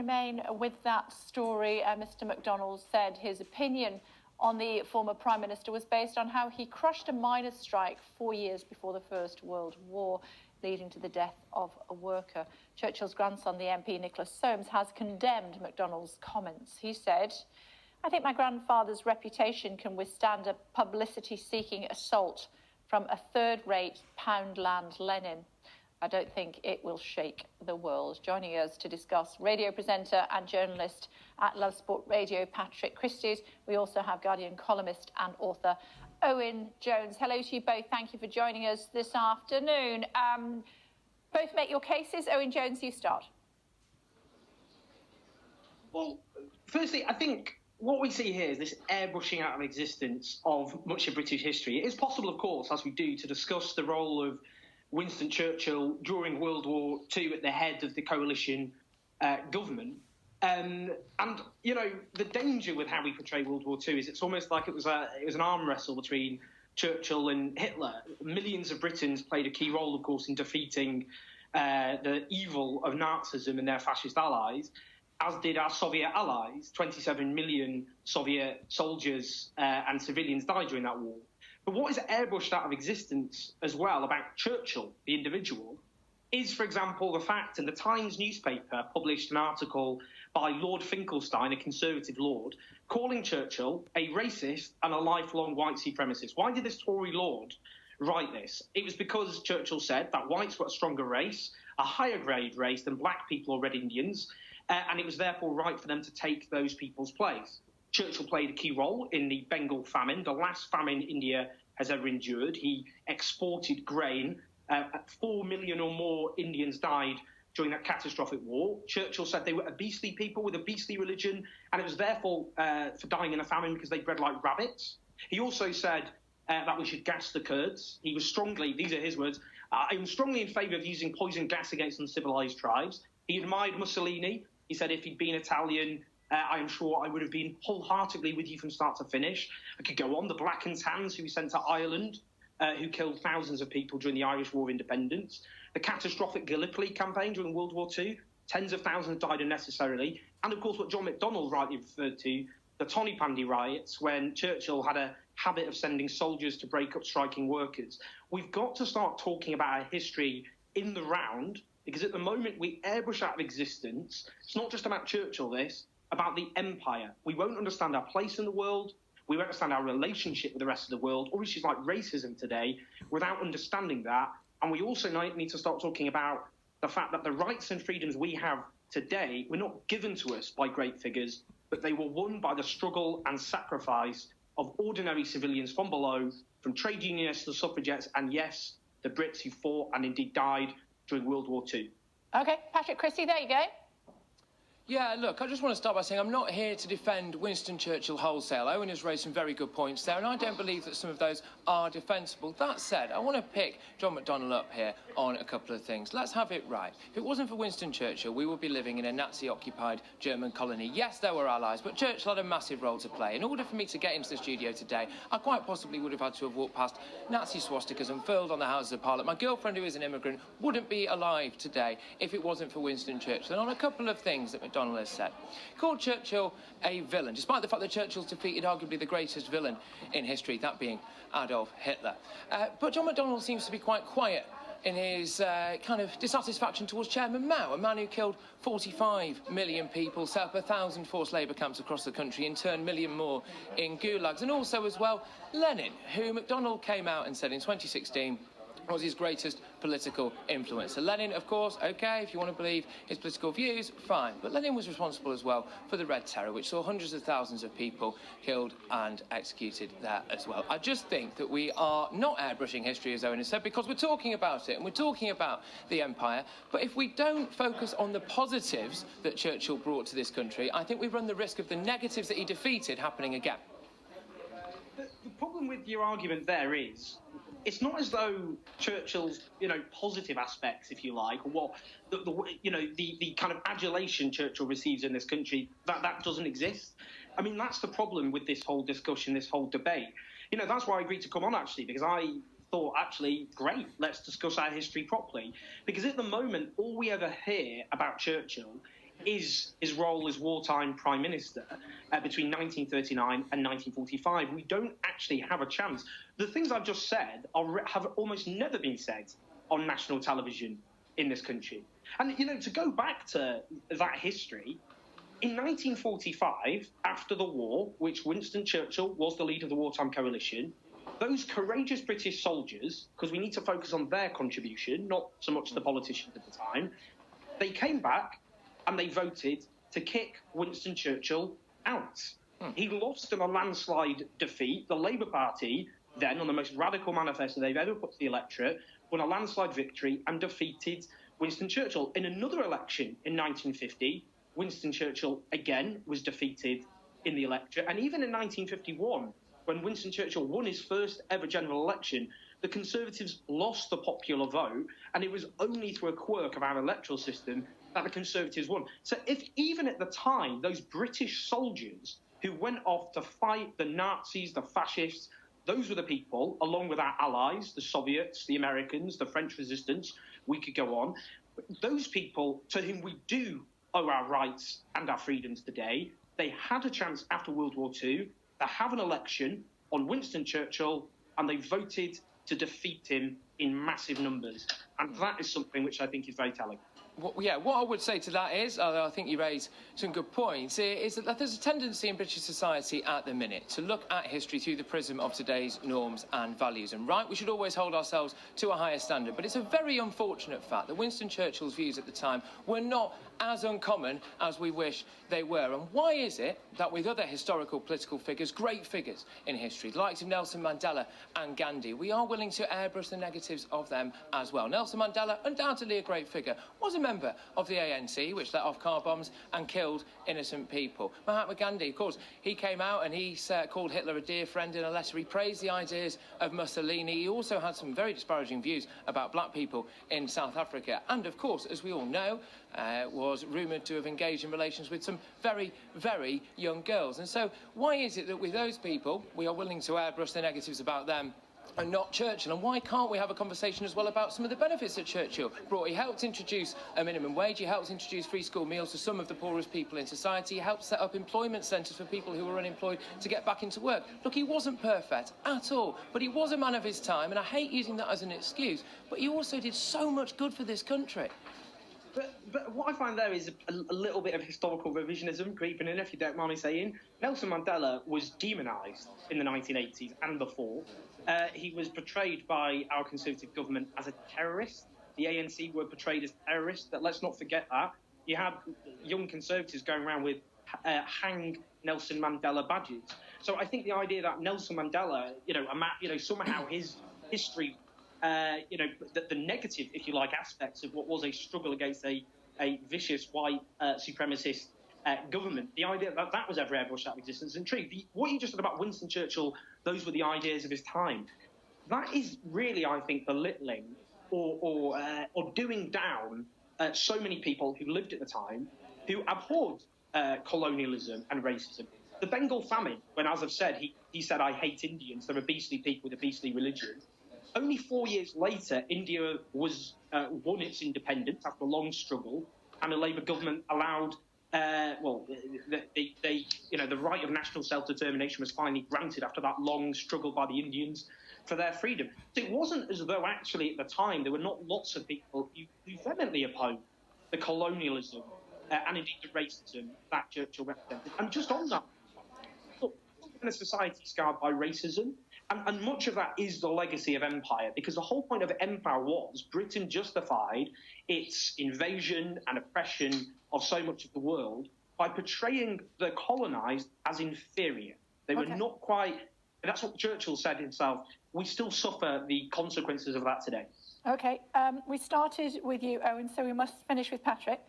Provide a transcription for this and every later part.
remain with that story. Mr. McDonnell said his opinion on the former Prime Minister was based on how he crushed a miners' strike 4 years before the First World War, leading to the death of a worker. Churchill's grandson, the MP Nicholas Soames, has condemned McDonnell's comments. He said, "I think my grandfather's reputation can withstand a publicity-seeking assault from a third-rate Poundland Lenin. I don't think it will shake the world." Joining us to discuss, radio presenter and journalist at Love Sport Radio, Patrick Christys. We also have Guardian columnist and author Owen Jones. Hello to you both. Thank you for joining us this afternoon. Both make your cases. Owen Jones, you start. Well, firstly, I think what we see here is this airbrushing out of existence of much of British history. It is possible, of course, as we do, to discuss the role of Winston Churchill during World War II at the head of the coalition government. And, you know, the danger with how we portray World War II is it's almost like it was an arm wrestle between Churchill and Hitler. Millions of Britons played a key role, of course, in defeating the evil of Nazism and their fascist allies, as did our Soviet allies. 27 million Soviet soldiers and civilians died during that war. But what is airbrushed out of existence as well about Churchill, the individual, is, for example, the fact, and the Times newspaper published an article by Lord Finkelstein, a Conservative lord, calling Churchill a racist and a lifelong white supremacist. Why did this Tory lord write this? It was because Churchill said that whites were a stronger race, a higher grade race than black people or red Indians, and it was therefore right for them to take those people's place. Churchill played a key role in the Bengal famine, the last famine India has ever endured. He exported grain. 4 million or more Indians died during that catastrophic war. Churchill said they were a beastly people with a beastly religion, and it was therefore for dying in a famine because they bred like rabbits. He also said that we should gas the Kurds. He was strongly, these are his words, I am strongly in favour of using poison gas against uncivilised tribes. He admired Mussolini. He said if he'd been Italian, I am sure I would have been wholeheartedly with you from start to finish. I could go on. The Black and Tans, who he sent to Ireland, who killed thousands of people during the Irish War of Independence. The catastrophic Gallipoli campaign during World War II, tens of thousands died unnecessarily. And, of course, what John McDonnell rightly referred to, the Tonypandy riots, when Churchill had a habit of sending soldiers to break up striking workers. We've got to start talking about our history in the round, because at the moment we airbrush out of existence. It's not just about Churchill, about the empire. We won't understand our place in the world. We won't understand our relationship with the rest of the world, or issues like racism today, without understanding that. And we also need to start talking about the fact that the rights and freedoms we have today were not given to us by great figures, but they were won by the struggle and sacrifice of ordinary civilians from below, from trade unionists to suffragettes, and yes, the Brits who fought and indeed died during World War II. OK, Patrick Christie, there you go. Yeah, look, I just want to start by saying I'm not here to defend Winston Churchill wholesale. Owen has raised some very good points there, and I don't believe that some of those are defensible. That said, I want to pick John McDonnell up here on a couple of things. Let's have it right. If it wasn't for Winston Churchill, we would be living in a Nazi-occupied German colony. Yes, there were allies, but Churchill had a massive role to play. In order for me to get into the studio today, I quite possibly would have had to have walked past Nazi swastikas and furled on the Houses of Parliament. My girlfriend, who is an immigrant, wouldn't be alive today if it wasn't for Winston Churchill. And on a couple of things that McDonnell has said, called Churchill a villain, despite the fact that Churchill's defeated arguably the greatest villain in history, that being Adolf Hitler. But John McDonnell seems to be quite quiet in his kind of dissatisfaction towards Chairman Mao, a man who killed 45 million people, set up 1,000 forced labour camps across the country, and turned a million more in gulags. And also, as well, Lenin, who McDonnell came out and said in 2016 was his greatest political influence. So Lenin, of course, OK, if you want to believe his political views, fine. But Lenin was responsible as well for the Red Terror, which saw hundreds of thousands of people killed and executed there as well. I just think that we are not airbrushing history, as Owen has said, because we're talking about it and we're talking about the empire. But if we don't focus on the positives that Churchill brought to this country, I think we run the risk of the negatives that he defeated happening again. The problem with your argument there is, it's not as though Churchill's, positive aspects, if you like, or what the kind of adulation Churchill receives in this country, that doesn't exist. I mean, that's the problem with this whole discussion, this whole debate. That's why I agreed to come on, actually, because I thought, actually, great, let's discuss our history properly. Because at the moment, all we ever hear about Churchill is his role as wartime Prime Minister between 1939 and 1945. We don't actually have a chance. The things I've just said have almost never been said on national television in this country. And, to go back to that history, in 1945, after the war, which Winston Churchill was the leader of the wartime coalition, those courageous British soldiers, because we need to focus on their contribution, not so much the politicians at the time, they came back and they voted to kick Winston Churchill out. He lost in a landslide defeat. The Labour Party, then, on the most radical manifesto they've ever put to the electorate, won a landslide victory and defeated Winston Churchill. In another election in 1950, Winston Churchill again was defeated in the electorate. And even in 1951, when Winston Churchill won his first ever general election, the Conservatives lost the popular vote, and it was only through a quirk of our electoral system that the Conservatives won. So if even at the time, those British soldiers who went off to fight the Nazis, the fascists, those were the people, along with our allies, the Soviets, the Americans, the French resistance, we could go on, those people to whom we do owe our rights and our freedoms today, they had a chance after World War II to have an election on Winston Churchill, and they voted to defeat him in massive numbers. And that is something which I think is very telling. What I would say to that is, although I think you raise some good points, is that there's a tendency in British society at the minute to look at history through the prism of today's norms and values. And right, we should always hold ourselves to a higher standard. But it's a very unfortunate fact that Winston Churchill's views at the time were not as uncommon as we wish they were. And why is it that with other historical political figures, great figures in history, the likes of Nelson Mandela and Gandhi, we are willing to airbrush the negatives of them as well? Nelson Mandela, undoubtedly a great figure, was a member of the ANC, which let off car bombs and killed innocent people. Mahatma Gandhi, of course, he came out and he called Hitler a dear friend in a letter. He praised the ideas of Mussolini. He also had some very disparaging views about black people in South Africa. And, of course, as we all know, was rumoured to have engaged in relations with some very, very young girls. And so why is it that with those people, we are willing to airbrush the negatives about them and not Churchill? And why can't we have a conversation as well about some of the benefits that Churchill brought? He helped introduce a minimum wage, he helped introduce free school meals for some of the poorest people in society, he helped set up employment centres for people who were unemployed to get back into work. Look, he wasn't perfect at all, but he was a man of his time, and I hate using that as an excuse, but he also did so much good for this country. But what I find there is a little bit of historical revisionism creeping in, if you don't mind me saying. Nelson Mandela was demonised in the 1980s and before. He was portrayed by our Conservative government as a terrorist. The ANC were portrayed as terrorists. Let's not forget that. You had young Conservatives going around with hang Nelson Mandela badges. So I think the idea that Nelson Mandela, somehow his history, the negative, if you like, aspects of what was a struggle against a vicious white supremacist government, the idea that that was ever airbrushed out of existence and true. What you just said about Winston Churchill, those were the ideas of his time. That is really, I think, belittling or doing down so many people who lived at the time who abhorred colonialism and racism. The Bengal famine, when, as I've said, he said, "I hate Indians, they're a beastly people with a beastly religion." Only 4 years later, India won its independence after a long struggle, and the Labour government allowed, the right of national self-determination was finally granted after that long struggle by the Indians for their freedom. So it wasn't as though actually at the time there were not lots of people who vehemently opposed the colonialism and indeed the racism that Churchill represented. And just on that, look, in a society scarred by racism, and much of that is the legacy of empire, because the whole point of empire was Britain justified its invasion and oppression of so much of the world by portraying the colonised as inferior. They were not quite... That's what Churchill said himself. We still suffer the consequences of that today. OK, we started with you, Owen, so we must finish with Patrick.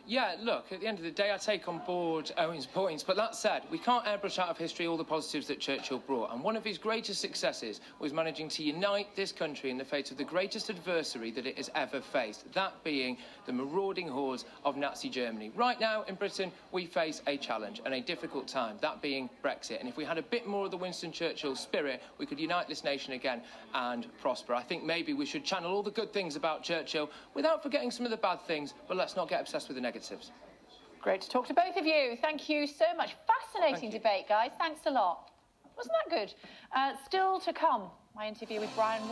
Yeah, look, at the end of the day, I take on board Owen's points, but that said, we can't airbrush out of history all the positives that Churchill brought, and one of his greatest successes was managing to unite this country in the face of the greatest adversary that it has ever faced, that being the marauding hordes of Nazi Germany. Right now, in Britain, we face a challenge and a difficult time, that being Brexit, and if we had a bit more of the Winston Churchill spirit, we could unite this nation again and prosper. I think maybe we should channel all the good things about Churchill without forgetting some of the bad things, but let's not get obsessed with the negatives. Great to talk to both of you. Thank you so much. Fascinating debate, guys. Thanks a lot. Wasn't that good? Still to come, my interview with Brian Wood.